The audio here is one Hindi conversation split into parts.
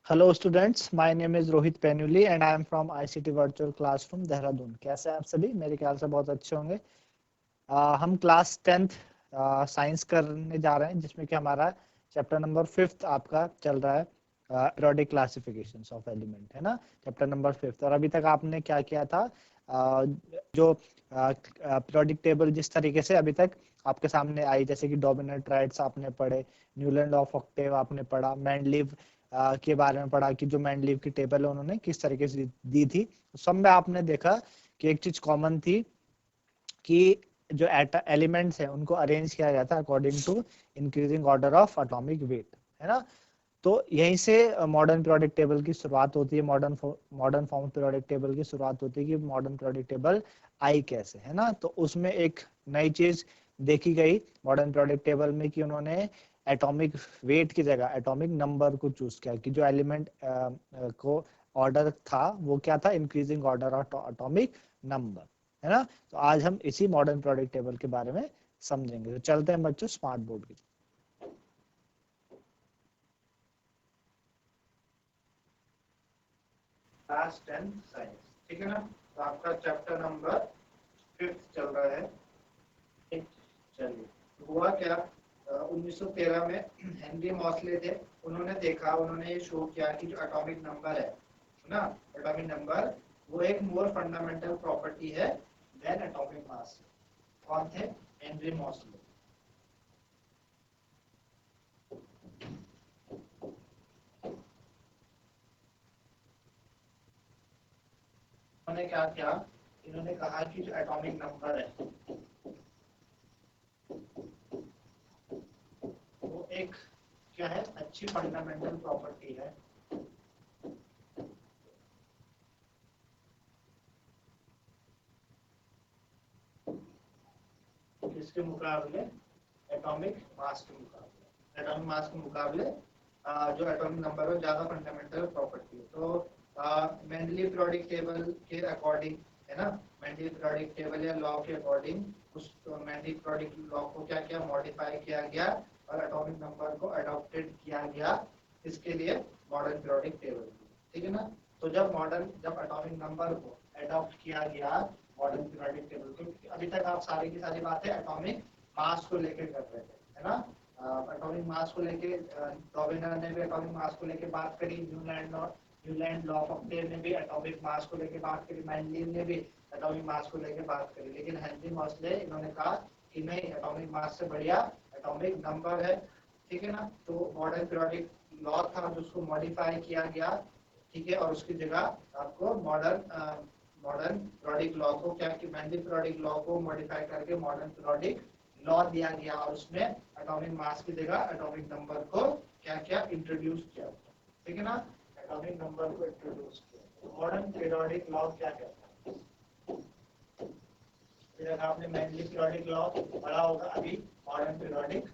Hello students, my name is Rohit Penuli and I am from ICT Virtual Classroom Dehradun. कैसे हैं आप सभी? मेरे ख्याल से बहुत अच्छे होंगे। हम क्लास 10th साइंस करने जा रहे हैं, जिसमें कि हमारा चैप्टर नंबर 5th आपका चल रहा है, पीरियोडिक क्लासिफिकेशंस ऑफ एलिमेंट, है ना, चैप्टर नंबर 5th। और अभी तक आपने क्या किया था, जो पीरियोडिक टेबल जिस तरीके से अभी तक आपके सामने आई, जैसे कि डोमिनेंट राइट्स आपने पढ़े, न्यूलैंड ऑफ ऑक्टेव आपने पढ़ा, मेंडलीव के बारे में पढ़ा कि जो मेंडलीव की टेबल है उन्होंने किस तरीके से दी थी। सब में आपने देखा कि एक चीज कॉमन थी कि जो एलिमेंट्स है उनको अरेंज किया गया था according to increasing order of atomic weight, है ना। तो यहीं से मॉडर्न पीरियोडिक टेबल की शुरुआत होती है, मॉडर्न फॉर्म पीरियोडिक टेबल की शुरुआत होती है कि मॉडर्न पीरियोडिक टेबल आई कैसे, है ना। तो उसमें एक नई चीज देखी गई मॉडर्न पीरियोडिक टेबल में कि उन्होंने एटॉमिक वेट की जगह एटॉमिक नंबर को चूज किया, कि जो एलिमेंट को ऑर्डर था वो क्या था, increasing order of atomic number, है ना। तो आज हम इसी मॉडर्न पीरियोडिक टेबल के बारे में समझेंगे। तो चलते हैं बच्चों स्मार्ट बोर्ड की। क्लास 10 साइंस, ठीक है ना। तो आपका चैप्टर नंबर 5th चल रहा है। चलिए, हुआ क्या, 1913 में हेनरी मॉसले थे, उन्होंने देखा, उन्होंने ये शो किया कि जो एटॉमिक नंबर है ना, एटॉमिक नंबर वो एक मोर फंडामेंटल प्रॉपर्टी है देन एटॉमिक मास। कौन थे? Henry Mauchly. उन्होंने क्या किया, इन्होंने कहा कि जो एटॉमिक नंबर है वो एक क्या है, अच्छी फंडामेंटल प्रॉपर्टी है किसके मुकाबले, एटॉमिक मास के मुकाबले। एटॉमिक मास के मुकाबले जो एटॉमिक नंबर है ज्यादा फंडामेंटल प्रॉपर्टी है। तो मेंडलीव पीरियोडिक टेबल के अकॉर्डिंग, है ना, मेंडलीव पीरियोडिक टेबल या लॉ के अकॉर्डिंग उस मेंडलीव पीरियोडिक लॉ को क्या किया, मॉडिफाई किया गया और एटॉमिक नंबर को अडॉप्टेड किया गया। इसके लिए मॉडर्न पीरियोडिक टेबल, ठीक है ना। तो जब एटॉमिक नंबर को अडॉप्ट किया गया मॉडर्न पीरियोडिक टेबल को, अभी तक आप सारी की सारी बातें एटॉमिक मास को लेकर कर रहे थे, है ना। एटॉमिक मास को लेके डॉबिनर ने भी एटॉमिक मास को लेके बात करी, न्यूलैंड लॉ ऑफ ऑक्टेव ने भी एटॉमिक मास को लेके बात करी, मेंडलीव ने भी एटॉमिक मास को लेके बात करी। लेकिन हेनरी मॉसले इन्होंने कहा कि नहीं, एटॉमिक मास से बढ़िया एटॉमिक नंबर है, ठीक है ना। तो मॉडर्न पीरियोडिक लॉ था जिसको मॉडिफाई किया गया, ठीक है, और उसकी जगह आपको मॉडर्न पीरियोडिक लॉ को क्या कि मेंडलीव पीरियोडिक लॉ को मॉडिफाई करके मॉडर्न पीरियोडिक लॉ दिया गया और उसमें एटॉमिक मास की जगह एटॉमिक नंबर को क्या क्या इंट्रोड्यूस किया, ठीक है ना, एटॉमिक नंबर को इंट्रोड्यूस किया। मॉडर्न पीरियोडिक लॉ क्या कहता है? फिर आपने मेंडलीव पीरियोडिक लॉ पढ़ा होगा अभी, मॉडर्न पीरियोडिक।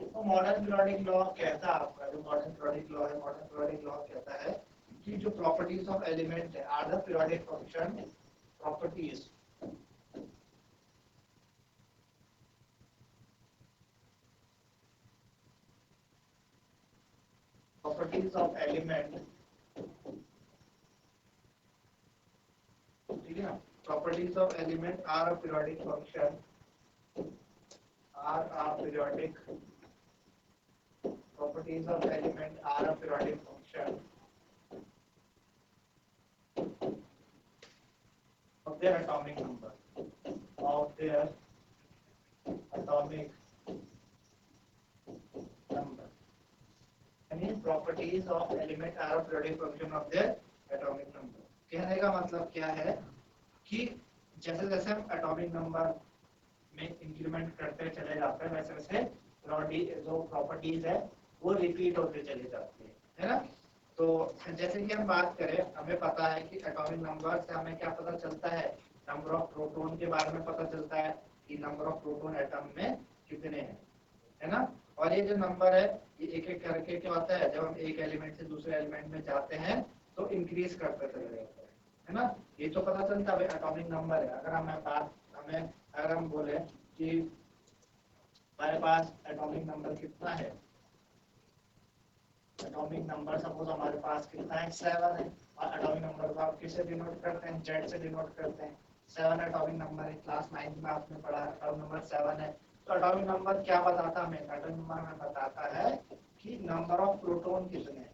तो मॉडर्न पीरियोडिक लॉ कहता है, आपका जो मॉडर्न पीरियोडिक लॉ है, मॉडर्न पीरियोडिक लॉ कहता है कि जो प्रॉपर्टीज ऑफ एलिमेंट है are the periodic function properties of element, ठीक है ना। Properties of element are a periodic function, are a periodic, properties of element are a periodic function of their atomic number, of their atomic number, यानी properties of element are a periodic function of their atomic number. कहने का मतलब क्या है कि जैसे जैसे हम एटॉमिक नंबर में इंक्रीमेंट करते चले जाते हैं वैसे वैसे जो प्रॉपर्टीज है वो रिपीट होते चले जाते हैं, है ना। तो जैसे कि हम बात करें, हमें पता है कि एटॉमिक नंबर से हमें क्या पता चलता है, नंबर ऑफ प्रोटॉन के बारे में पता चलता है कि नंबर ऑफ प्रोटॉन एटम में कितने हैं, है ना। और ये जो नंबर है ये एक एक करके क्या होता है, जब हम एक एलिमेंट से दूसरे एलिमेंट में जाते हैं तो इंक्रीज करते चले जाते हैं, है ना। ये तो पता चलता है एटॉमिक नंबर है। अगर अगर हम बोले कि हमारे पास एटॉमिक नंबर कितना है, एटॉमिक नंबर सपोज हमारे पास कितना है, 7 है, और एटॉमिक नंबर को आप किससे डिनोट करते हैं, जेड से डिनोट करते हैं। 7 एटॉमिक नंबर है, क्लास 9 में आपने पढ़ा एटॉमिक नंबर 7 है। तो एटॉमिक नंबर क्या बताता है हमें, एटॉमिक नंबर हमें बताता है कि नंबर ऑफ प्रोटॉन कितने हैं,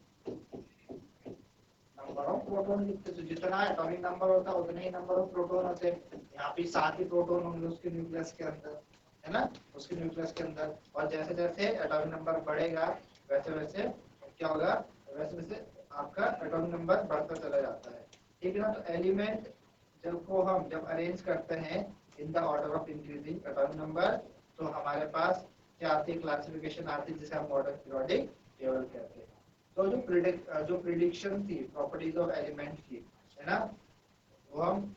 नंबर ऑफ प्रोटॉन लिखते, तो जितना एटॉमिक नंबर होता है उतने ही नंबर ऑफ प्रोटॉन होते हैं। यहाँ पे 7 ही प्रोटॉन होंगे उसके न्यूक्लियस के अंदर, है ना, उसके न्यूक्लियस के अंदर। और जैसे जैसे एटॉमिक नंबर बढ़ेगा वैसे वैसे क्या होगा, वैसे वैसे आपका एटॉमिक नंबर बढ़ता चला जाता है, ठीक है ना। तो एलिमेंट जब अरेंज करते हैं in the order of increasing atomic number, तो हमारे पास क्या आती है, क्लासिफिकेशन आती है जिसे हम मॉडर्न पीरियोडिक टेबल कहते हैं। तो जो प्रिडिक्शन थी प्रॉपर्टीज ऑफ एलिमेंट की, है ना, वो हम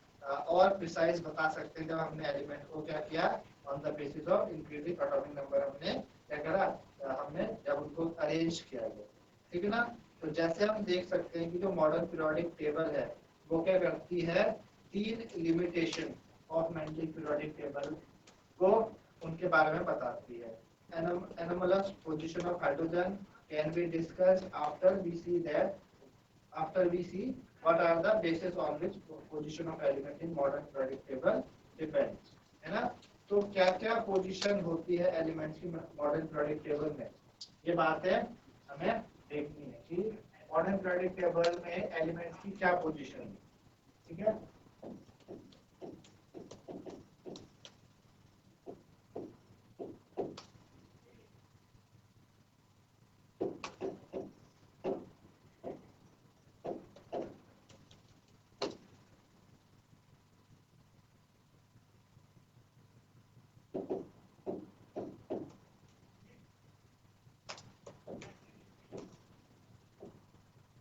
और प्रिसाइज बता सकते हैं जब हमने एलिमेंट को क्या किया, on the basis of increasing atomic number हमने क्या करा, हमने जब उनको अरेंज किया गया, ठीक है ना। तो जैसे हम देख सकते हैं कि जो मॉडर्न पीरियोडिक टेबल है वो क्या करती है, 3 limitation of Mendeley periodic table को उनके बारे में बताती है। Anomalous position of hydrogen can be discussed after we see what are the bases on which position of element in modern periodic table depends, है ना। तो क्या क्या पोजीशन होती है एलिमेंट्स की मॉडर्न पीरियोडिक टेबल में, ये बातें हमें देखनी है कि मॉडर्न पीरियोडिक टेबल में एलिमेंट्स की क्या पोजीशन है, ठीक है।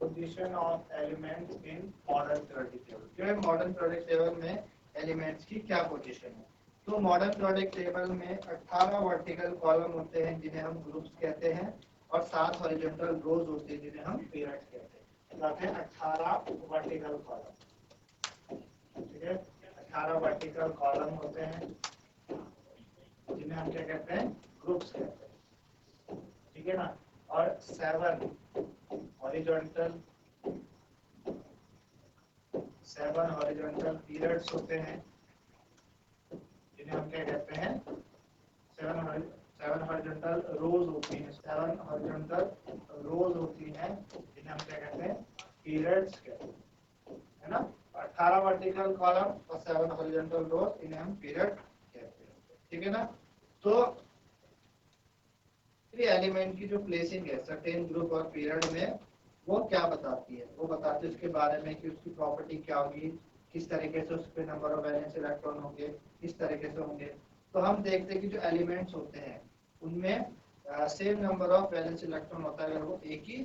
Position of elements in modern periodic table, जो है मॉडर्न पीरियोडिक टेबल में एलिमेंट्स की क्या पोजीशन है। तो मॉडर्न पीरियोडिक टेबल में 18 वर्टिकल कॉलम होते हैं जिन्हें हम ग्रुप्स कहते हैं, और 7 हॉरिजॉन्टल रोज होते हैं जिन्हें हम पीरियड्स कहते हैं। कहते हैं 18 वर्टिकल कॉलम, ठीक है, 18 वर्टिकल कॉलम होते हैं जिन्हें हम क्या कहते हैं, ग्रुप्स कहते हैं, ठीक है ना। और 7 हॉरिजॉन्टल पीरियड्स होते हैं जिन्हें हम क्या कहते हैं, 7 हॉरिजॉन्टल रोज होती हैं, 7 हॉरिजॉन्टल रोज होती हैं जिन्हें हम क्या कहते हैं, पीरियड्स कहते हैं, है ना। 18 वर्टिकल कॉलम और 7 हॉरिजॉन्टल रोज, इन्हें हम पीरियड कहते हैं, ठीक है ना। तो एलिमेंट की जो प्लेसिंग है सर्टेन ग्रुप और पीरियड में, वो क्या बताती है, वो बताती है उसके बारे में कि उसकी प्रॉपर्टी क्या होगी, किस तरीके से उस पे नंबर ऑफ वैलेंस इलेक्ट्रॉन होंगे, किस तरीके से होंगे। तो हम देखते हैं कि जो एलिमेंट्स होते हैं उनमें same number of valence electron होता है अगर वो एक ही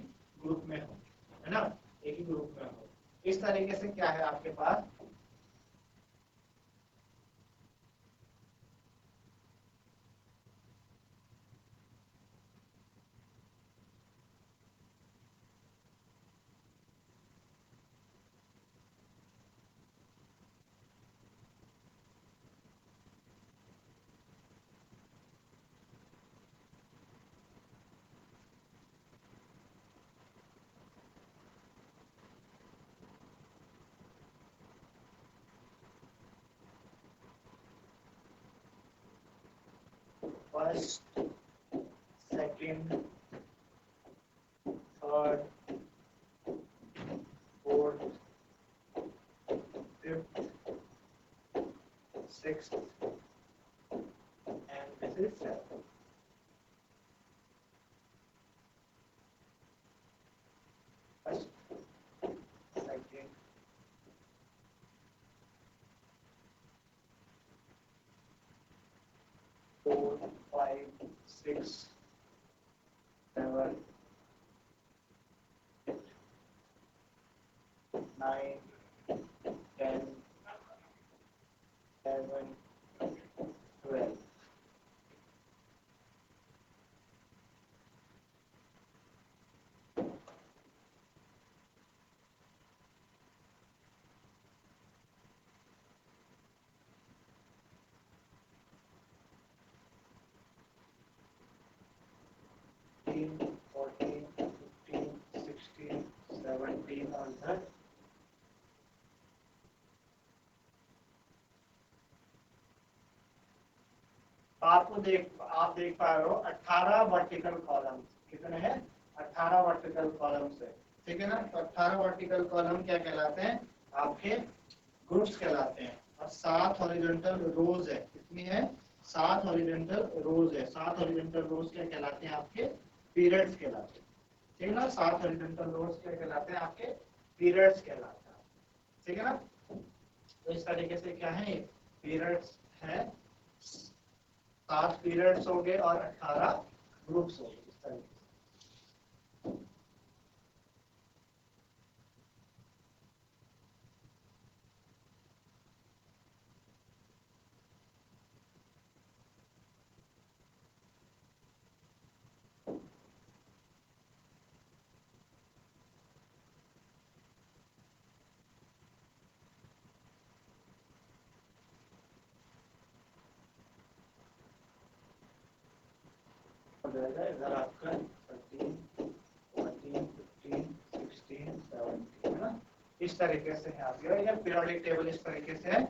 ग्रुप में हो, है ना, एक ही ग्रुप में हो। इस तरीके से क्या है आपके पास, first, second, third, fourth, fifth, sixth and this is 7. First, second, four, 5, 6, 7, 8, 9, 10, 11, 12. आप देख पा रहे हो 18 वर्टिकल कॉलम्स, कितने हैं? 18 वर्टिकल कॉलम्स है, ठीक है ना। तो 18 वर्टिकल कॉलम क्या कहलाते हैं? आपके ग्रुप्स कहलाते हैं। और 7 हॉरिजॉन्टल रोज है, कितनी है? 7 हॉरिजॉन्टल रोज है। 7 हॉरिजॉन्टल रोज क्या कहलाते हैं? आपके पीरियड्स कहलाते हैं, ठीक है ना। 7 हॉरिजॉन्टल रोज क्या कहलाते हैं? आपके पीरियड्स कहलाते हैं, ठीक है ना। तो इस तरीके से क्या है? पीरियड्स है, 7 पीरियड्स हो गए और 18 ग्रुप्स हो गए, इस तरीके से। इधर आपका 13, 14, 15, 16, 17 है ना। इस तरीके से है आपके, ये पीरियोडिक टेबल इस तरीके से है।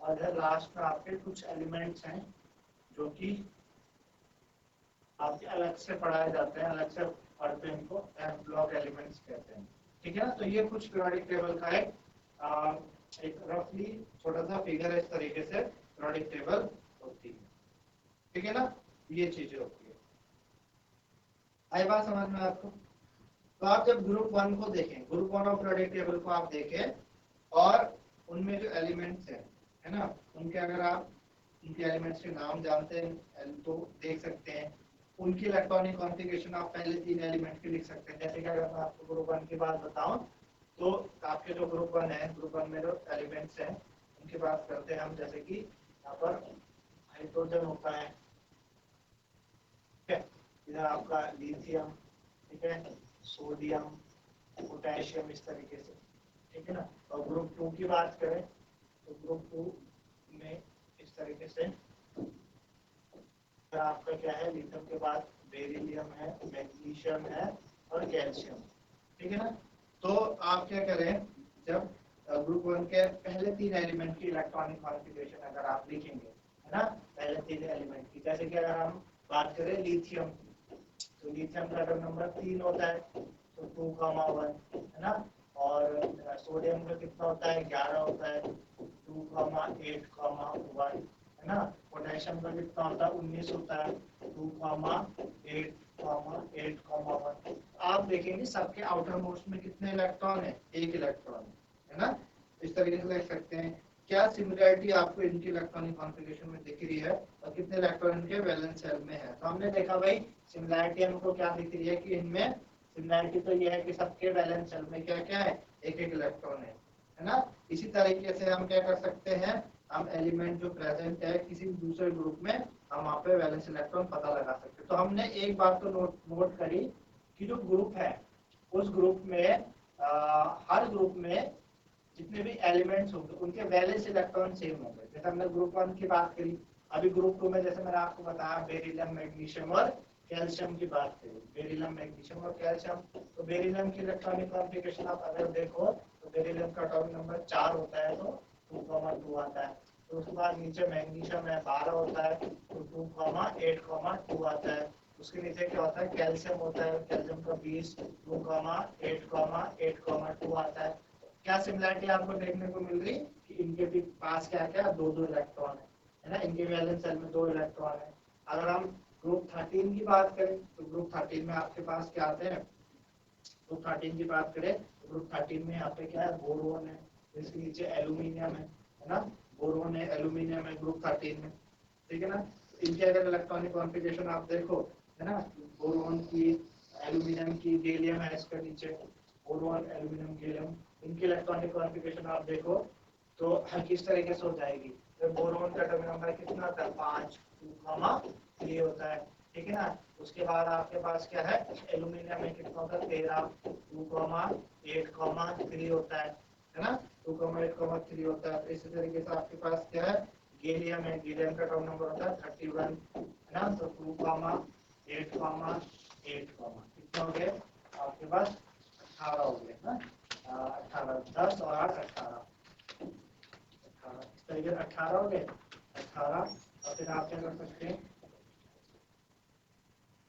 और इधर लास्ट में आपके कुछ एलिमेंट्स हैं जो कि आपके अलग से पढ़ाए जाते हैं, अलग से पढ़ते हैं, इनको ब्लॉक एलिमेंट्स कहते हैं, ठीक है ना। तो ये कुछ पीरियोडिक टेबल का एक रफली छोटा सा फिगर है, इस तरीके से पीरियोडिक टेबल होती है, ठीक है ना। ये चीजें होती है, आई बात समझ में आपको? तो आप जब ग्रुप 1 को देखें, ग्रुप 1 ऑफ पीरियोडिक टेबल को आप देखें और उनमें जो एलिमेंट्स हैं, है ना, उनके अगर आप उनके एलिमेंट्स के नाम जानते हैं तो देख सकते हैं। उनकी इलेक्ट्रॉनिक कॉन्फ़िगरेशन आप पहले 3 एलिमेंट के लिख सकते हैं। जैसे कि अगर मैं आपको ग्रुप 1 की बात बताऊं तो आपके जो ग्रुप 1 है, ग्रुप 1 में जो एलिमेंट्स हैं उनकी बात करते हैं हम। जैसे कि यहाँ पर हाइड्रोजन होता है, ठीक है, इधर आपका लिथियम, ठीक है, सोडियम, पोटेशियम, इस तरीके से, ठीक है ना। और ग्रुप 2 की बात करें तो ग्रुप 2 में इस तरीके से आपका क्या है? लिथियम के बाद बेरिलियम है, मैग्नीशियम है और कैल्शियम, ठीक है ना। तो आप क्या करें, जब ग्रुप 1 के पहले 3 एलिमेंट की इलेक्ट्रॉनिक कॉन्फ़िगरेशन अगर आप लिखेंगे, है ना, पहले 3 एलिमेंट की, जैसे कि अगर हम बात करें लिथियम, तो लिथियम का एटॉमिक नंबर 3 होता है, तो 2,1 है ना। और सोडियम का कितना होता है? 11 होता है, 2,8,1 है ना। पोटेशियम का कितना होता है? 19 होता है, 2,8,8,1। आप देखेंगे सबके आउटर मोस्ट में कितने इलेक्ट्रॉन है? 1 इलेक्ट्रॉन है ना। इस तरीके से देख सकते हैं। क्या सिमिलरिटी आपको इनकी इलेक्ट्रॉनिक कॉन्फ़िगरेशन में दिख रही है और कितने इलेक्ट्रॉन इनके वैलेंस शेल में है? तो हमने देखा भाई सिमिलरिटी हमको क्या दिख रही है कि इनमें सिमिलरिटी तो ये है कि सबके वैलेंस शेल में क्या क्या है? 1-1 इलेक्ट्रॉन है ना। इसी तरीके से हम क्या कर सकते हैं, हम एलिमेंट जो प्रेजेंट है किसी दूसरे ग्रुप में, हम वहाँ पे वैलेंस इलेक्ट्रॉन पता लगा सकते हैं। तो हमने एक बात तो नोट करी कि जो ग्रुप है उस ग्रुप में हर ग्रुप में जितने भी एलिमेंट्स होंगे उनके वैलेंस इलेक्ट्रॉन सेम होंगे। जैसे हमने ग्रुप 1 की बात करी, अभी ग्रुप 2 में जैसे मैंने आपको बताया बेरिलियम, मैग्नीशियम और कैल्शियम की बात करी, बेरिलियम, मैग्नीशियम और कैल्शियम। तो बेरिलियम की इलेक्ट्रॉनिक कॉन्फ़िगरेशन आप अगर देखो तो बेरिलियम का एटॉमिक नंबर 4 होता है, तो 2,2 आता है। तो उसके बाद नीचे मैग्नीशियम है, 12 होता है, तो 2,8,2 आता है। उसके नीचे क्या होता है? कैल्शियम होता है, कैल्शियम का 20, 2,8,8,2 आता है। क्या सिमिलरिटी आपको देखने को मिल रही कि इनके भी पास क्या क्या 2-2 इलेक्ट्रॉन है ना। इनके वैलेंस शेल में 2 इलेक्ट्रॉन है। अगर हम ग्रुप 13 की बात करें तो ग्रुप 13 में आपके पास क्या आते हैं? ग्रुप 13 की बात करें तो ग्रुप 13 में यहाँ पे क्या है? बोरोन है, इसके नीचे एल्यूमिनियम है ना। बोरोन है, एल्यूमिनियम है ग्रुप 13 में, ठीक है ना। इनके अगर इलेक्ट्रॉनिक कॉन्फ़िगरेशन आप देखो, है ना, बोरोन की, एल्यूमिनियम की, गैलियम है इसके नीचे, बोरोन, एल्यूमिनियम, गैलियम, इनकी इलेक्ट्रॉनिक कॉन्फ़िगरेशन आप देखो तो किस तरीके से हो जाएगी। तो बोरोन का एटॉमिक नंबर कितना होता है? 5, 2,3 होता है, ठीक है ना। उसके बाद आपके पास क्या है? एल्यूमिनियम में कितना होता है? 13, 2,8,3 होता है ना। 2,8,3 होता है। तो इसी तरीके से आपके पास क्या है? गैलियम है, गैलियम का एटॉमिक नंबर होता है 31 है ना। तो 2,8,8 कितना हो गया आपके पास? 18 हो गया ना, 18, 10 और 8 18, इस तरीके से 18 हो गए, 18। और फिर आप क्या कर सकते हैं,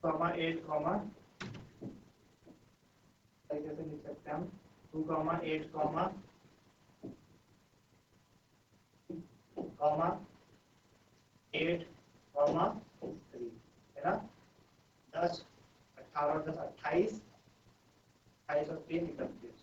कॉमा 8 कॉमा तरीके से लिख सकते हैं हम 2 कॉमा 8 कॉमा 8 कॉमा 3, है ना। 10, 18 और 10 28, 28 और 3 31,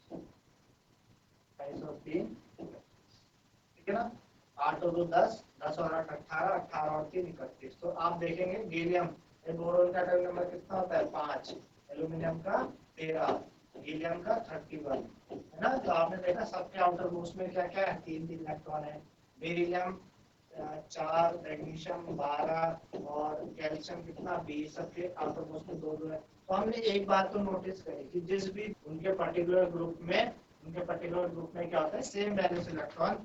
28 और 3, ठीक है ना। 8 और 2 10, 10 और 8 18, 18 और 3 31। तो आप देखेंगे गैलियम बोरोन का एटॉमिक नंबर कितना होता है 5, एल्यूमिनियम का 13, हीलियम का 31, है ना। तो आपने देखा सबके आउटर मोस्ट में क्या क्या है, 3 इलेक्ट्रॉन है। बेरिलियम 4, मैग्नीशियम 12 और कैल्शियम कितना 20, सबके आउटर मोस्ट में 2 है। तो हमने एक बात तो नोटिस करी कि जिस भी उनके पर्टिकुलर ग्रुप में क्या होता है, सेम वैलेंस इलेक्ट्रॉन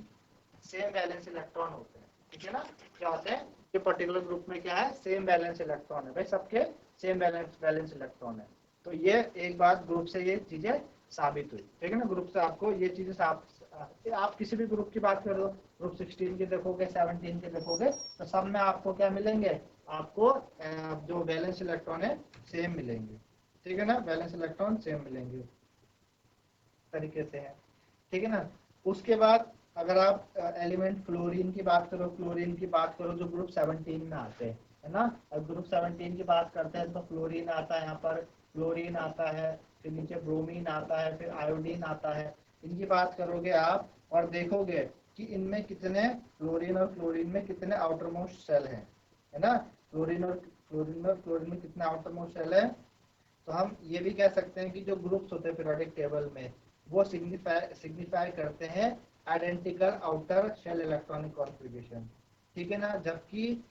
होते हैं, ठीक है ना। क्या होते हैं ये पर्टिकुलर ग्रुप में, क्या है, सेम वैलेंस इलेक्ट्रॉन है भाई, सबके सेम वैलेंस इलेक्ट्रॉन है। तो ये एक बात ग्रुप से ये चीजें साबित हुई, ठीक है ना। ग्रुप से आपको ये चीजें आप किसी भी ग्रुप की बात कर लो, ग्रुप 16 के देखोगे, 17 के देखोगे, तो सब में आपको क्या मिलेंगे, आपको जो वैलेंस इलेक्ट्रॉन है सेम मिलेंगे, ठीक है ना, वैलेंस इलेक्ट्रॉन सेम मिलेंगे तरीके से है, ठीक है ना। उसके बाद अगर आप एलिमेंट फ्लोरीन की बात करो जो ग्रुप 17 में आते हैं, है ना। अब ग्रुप 17 की बात करते हैं तो फ्लोरीन आता है, यहाँ पर क्लोरीन आता है, फिर नीचे ब्रोमीन आता है, फिर आयोडीन आता है। इनकी बात करोगे आप और देखोगे कि इनमें कितने फ्लोरीन और क्लोरीन में कितने आउटर मोस्ट सेल है ना। फ्लोरीन में कितने आउटर मोस्ट सेल है। तो हम ये भी कह सकते हैं कि जो ग्रुप्स होते हैं पीरियोडिक टेबल में वो सिग्निफाई करते हैं identical outer shell electronic configuration, ठीक है ना। जबकि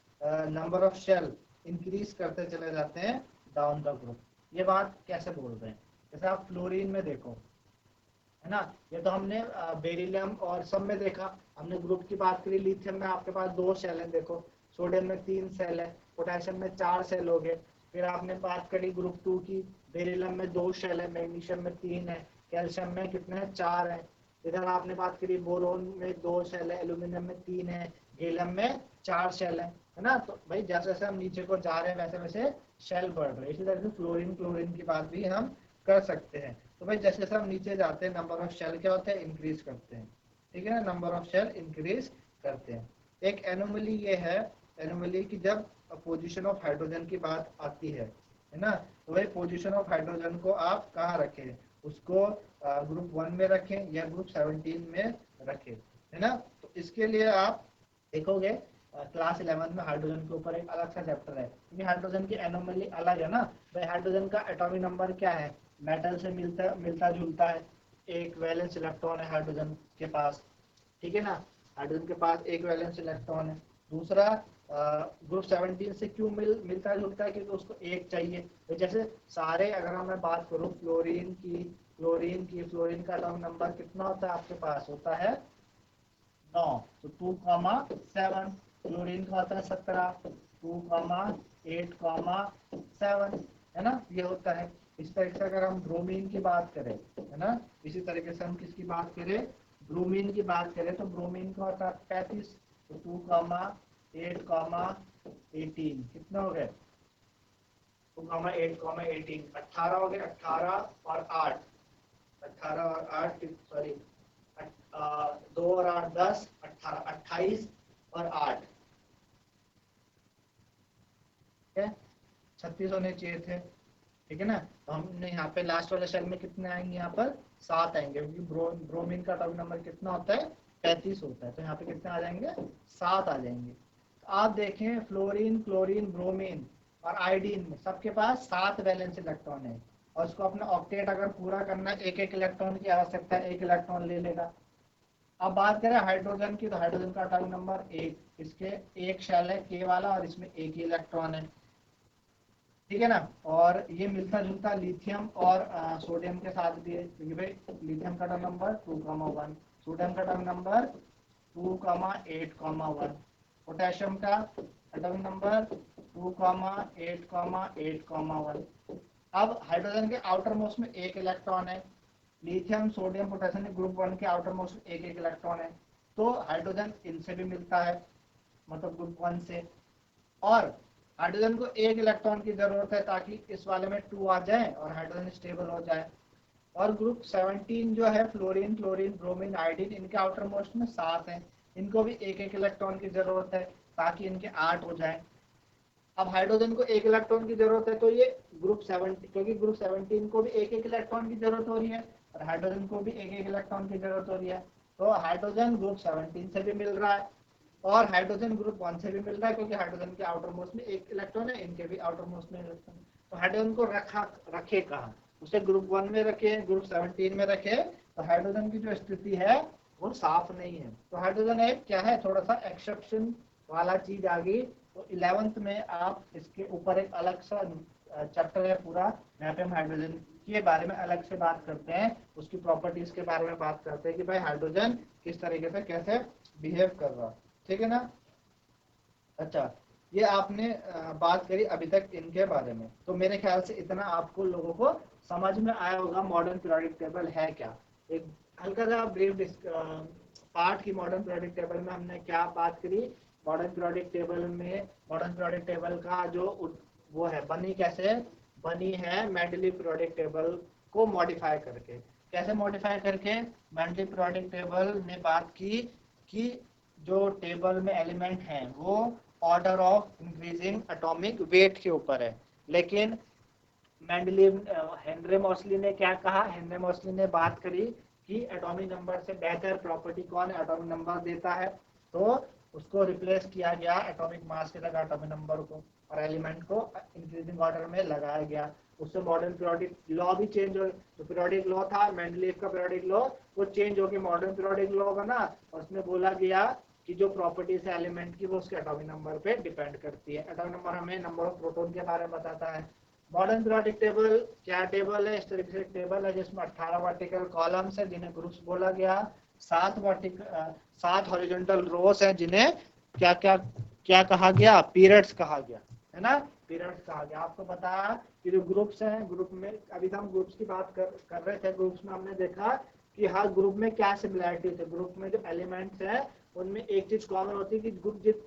नंबर ऑफ शेल इंक्रीज करते चले जाते हैं डाउन द ग्रुप। ये बात कैसे बोल रहे हैं, जैसे आप फ्लोरीन में देखो, है ना। ये तो हमने बेरिलियम और सब में देखा, हमने ग्रुप की बात करी। लिथियम में आपके पास 2 सेल है, देखो, सोडियम में 3 सेल है, पोटेशियम में 4 सेल हो गए। फिर आपने बात करी ग्रुप 2 की, बेरिलियम में 2 सेल है, मैग्नीशियम में 3 है, कैल्शियम में कितने हैं 4 है। इधर आपने बात करी बोरोन में 2 सेल है, एल्यूमिनियम में 3 है, गैलियम में 4 सेल है ना। तो भाई जैसे जैसे हम नीचे को जा रहे हैं वैसे वैसे सेल बढ़ रहे हैं। इसी तरह से क्लोरीन की बात भी हम कर सकते हैं। तो भाई जैसे जैसे हम नीचे जाते हैं नंबर ऑफ शेल क्या होते हैं, इंक्रीज करते हैं, ठीक है ना, नंबर ऑफ शेल इंक्रीज करते हैं। एक एनोमली ये है, एनोमली की जब पोजीशन ऑफ हाइड्रोजन की बात आती है ना, तो भाई पोजीशन ऑफ हाइड्रोजन को आप कहाँ रखें, उसको ग्रुप 1 में रखें या ग्रुप 17 में रखें, है ना। तो इसके लिए आप देखोगे क्लास 11 में हाइड्रोजन के ऊपर एक अलग सा चैप्टर है, क्योंकि हाइड्रोजन की एनोमली अलग है ना। भाई हाइड्रोजन का एटॉमिक नंबर क्या है, मेटल से मिलता जुलता है, एक वैलेंस इलेक्ट्रॉन है हाइड्रोजन के पास, ठीक है ना। हाइड्रोजन के पास एक वैलेंस इलेक्ट्रॉन है। दूसरा ग्रुप 17 से क्यों मिलता जुलता है, क्योंकि उसको एक चाहिए। तो जैसे सारे अगर मैं बात करूं फ्लोरीन का एटॉमिक नंबर कितना होता है, आपके पास होता है 9, तो 2,7। क्लोरीन का होता है 17, 2,8,7, है ना, ये होता है। इस तरीके से अगर हम ब्रोमीन की बात करें, है ना, इसी तरीके से हम किसकी बात करें, ब्रोमीन की बात करें, तो ब्रोमीन का होता है 35, तो 2,8,18 कितना हो गए, 2,8,18 18 हो गए, 18 और 8, 18 और 8 सॉरी 2 और 8 10, 18 28 और 8, ठीक है, 36 होने चाहिए थे, ठीक है ना। तो हमने यहाँ पे लास्ट वाले सेल में कितने आएंगे, यहाँ पर 7 आएंगे, क्योंकि ब्रोमीन का एटॉमिक नंबर कितना होता है 35 होता है। तो यहाँ पे कितने आ जाएंगे 7 आ जाएंगे। तो आप देखें फ्लोरीन क्लोरीन ब्रोमीन और आयोडीन में सबके पास 7 वैलेंस इलेक्ट्रॉन है, और उसको अपना ऑक्टेट अगर पूरा करना एक एक इलेक्ट्रॉन की आवश्यकता है, एक इलेक्ट्रॉन ले लेगा। अब बात करें हाइड्रोजन की, तो हाइड्रोजन का एटॉमिक नंबर 1, इसके एक शेल है के वाला और इसमें एक ही इलेक्ट्रॉन है, ठीक है ना। और ये मिलता जुलता लिथियम और सोडियम के साथ भी है, क्योंकि भाई लिथियम का एटॉमिक नंबर 2,1, सोडियम का एटॉमिक नंबर 2,8,1, पोटेशियम का एटॉमिक नंबर 2,8,8,1। अब हाइड्रोजन के आउटर मोस्ट में एक इलेक्ट्रॉन है, लिथियम सोडियम पोटेशियम ग्रुप 1 के आउटर मोस्ट एक एक इलेक्ट्रॉन है, तो हाइड्रोजन इनसे भी मिलता है, मतलब ग्रुप 1 से। और हाइड्रोजन को एक इलेक्ट्रॉन की जरूरत है ताकि इस वाले में 2 आ जाए और हाइड्रोजन स्टेबल हो जाए। और ग्रुप 17 जो है फ्लोरीन क्लोरीन ब्रोमीन आयोडीन, इनके आउटर मोस्ट में 7 है, इनको भी एक एक इलेक्ट्रॉन की जरूरत है ताकि इनके 8 हो जाए। अब हाइड्रोजन को एक इलेक्ट्रॉन की जरूरत है, तो ये ग्रुप 17, क्योंकि ग्रुप 17 को भी एक एक इलेक्ट्रॉन की जरूरत हो रही है और हाइड्रोजन को भी एक एक इलेक्ट्रॉन की जरूरत हो रही है, तो हाइड्रोजन ग्रुप 17 से भी मिल रहा है और हाइड्रोजन ग्रुप 1 से भी मिल रहा है, क्योंकि हाइड्रोजन के आउटर मोस्ट में एक इलेक्ट्रॉन है, इनके भी आउटर मोस्ट में इलेक्ट्रॉन। तो हाइड्रोजन को रखे कहाँ, उसे ग्रुप 1 में रखे, ग्रुप 17 में रखे, तो हाइड्रोजन की जो स्थिति है वो साफ नहीं है। तो हाइड्रोजन एक क्या है, थोड़ा सा एक्सेप्शन वाला चीज आ गई। तो 11th में आप इसके ऊपर एक अलग सा चैप्टर है पूरा, यहाँ पे हम हाइड्रोजन के बारे में अलग से बात करते हैं, उसकी प्रॉपर्टीज के बारे में बात करते हैं कि भाई हाइड्रोजन किस तरीके से कैसे बिहेव कर रहा है, ठीक है ना। अच्छा, ये आपने बात करी अभी तक इनके बारे में, तो मेरे ख्याल से इतना आपको लोगों को समझ में आया होगा मॉडर्न पीरियोडिक टेबल है क्या। एक हल्का सा ब्रीफ पार्ट की मॉडर्न पीरियोडिक टेबल में हमने क्या बात करी। मॉडर्न पीरियोडिक टेबल का जो वो है, बनी कैसे बनी है, मेंडलीव पीरियोडिक टेबल को मॉडिफाई करके। कैसे मॉडिफाई करके, मेंडलीव पीरियोडिक टेबल ने बात की कि जो टेबल में एलिमेंट हैं वो order of increasing atomic weight के ऊपर है। लेकिन मेंडलीव हेनरी मोसली ने क्या कहा, हेनरी मोसली ने बात करी कि एटॉमिक नंबर से बेहतर प्रॉपर्टी कौन एटॉमिक नंबर देता है, तो उसको रिप्लेस किया गया एटॉमिक मास के जगह एटॉमिक नंबर को, और एलिमेंट को इंक्रीजिंग ऑर्डर में लगाया गया। उससे मॉडर्न पीरियोडिक लॉ भी चेंज हो, जो पीरियोडिक लॉ था मेंडलीव का पीरियोडिक लॉ, वो चेंज होकर मॉडर्न पीरियोडिक लॉ बना, और उसमें बोला गया कि जो प्रॉपर्टीज है एलिमेंट की वो उसके एटॉमिक नंबर पे डिपेंड करती है। एटॉमिक नंबर हमें नंबर ऑफ प्रोटॉन के बारे में बताता है। मॉडर्न पीरियोडिक टेबल क्या टेबल है, इस तरीके से टेबल है जिसमें 18 वर्टिकल कॉलम्स है जिन्हें ग्रुप्स बोला गया, 7 हॉरिजॉन्टल रोस है जिन्हें क्या क्या क्या कहा गया, पीरियड्स कहा गया, है ना, पीरियड्स कहा गया। आपको बताया कि जो ग्रुप्स हैं, ग्रुप में अभी हम ग्रुप्स की बात कर रहे थे, ग्रुप्स में हमने देखा कि हर ग्रुप में क्या सिमिलैरिटीज है। ग्रुप में जो एलिमेंट्स है उनमें एक चीज कॉमन होती है कि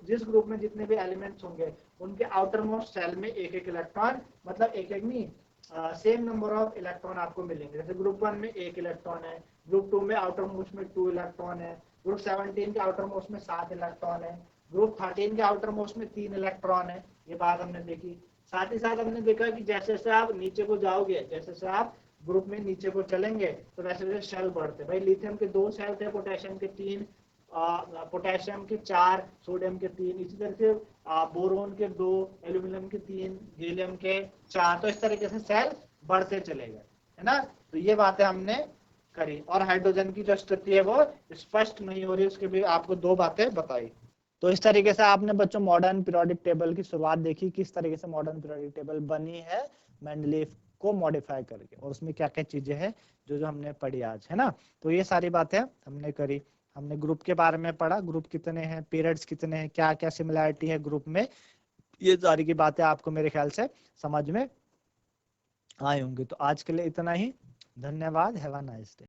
जिस ग्रुप में जितने भी एलिमेंट्स होंगे उनके आउटर मोस्ट सेल में एक एक इलेक्ट्रॉन, मतलब एक एक नहीं, सेम नंबर ऑफ इलेक्ट्रॉन आपको मिलेंगे। जैसे ग्रुप 1 में 1 इलेक्ट्रॉन है, ग्रुप 2 में आउटर मोस्ट में 2 इलेक्ट्रॉन है, ग्रुप 17 के आउटर मोस्ट में 7 इलेक्ट्रॉन है, ग्रुप 13 के आउटर मोस्ट में 3 इलेक्ट्रॉन है। ये बात हमने देखी। साथ ही साथ हमने देखा कि जैसे जैसे आप नीचे को जाओगे, जैसे जैसे आप ग्रुप में नीचे को चलेंगे, तो वैसे वैसे शेल बढ़ते। भाई लिथियम के 2 शेल थे, पोटेशियम के 3, पोटेशियम के 4, सोडियम के 3, इसी तरह से बोरोन के 2, एल्यूमिनियम के 3, हीलियम के 4, तो इस तरीके से सेल बढ़ते चले गए, है ना। तो ये बातें हमने करी। और हाइड्रोजन की जो स्थिति है वो स्पष्ट नहीं हो रही, उसके भी आपको 2 बातें बताई। तो इस तरीके से आपने बच्चों मॉडर्न पीरियोडिक टेबल की शुरुआत देखी, किस तरीके से मॉडर्न पीरियोडिक टेबल बनी है मेंडलीव को मॉडिफाई करके, और उसमें क्या क्या चीजें हैं जो जो हमने पढ़ी आज, है ना। तो ये सारी बातें हमने करी। हमने ग्रुप के बारे में पढ़ा, ग्रुप कितने हैं, पीरियड्स कितने हैं, क्या क्या सिमिलैरिटी है ग्रुप में, ये सारी की बातें आपको मेरे ख्याल से समझ में आई होंगी। तो आज के लिए इतना ही, धन्यवाद, हैव अ नाइस डे।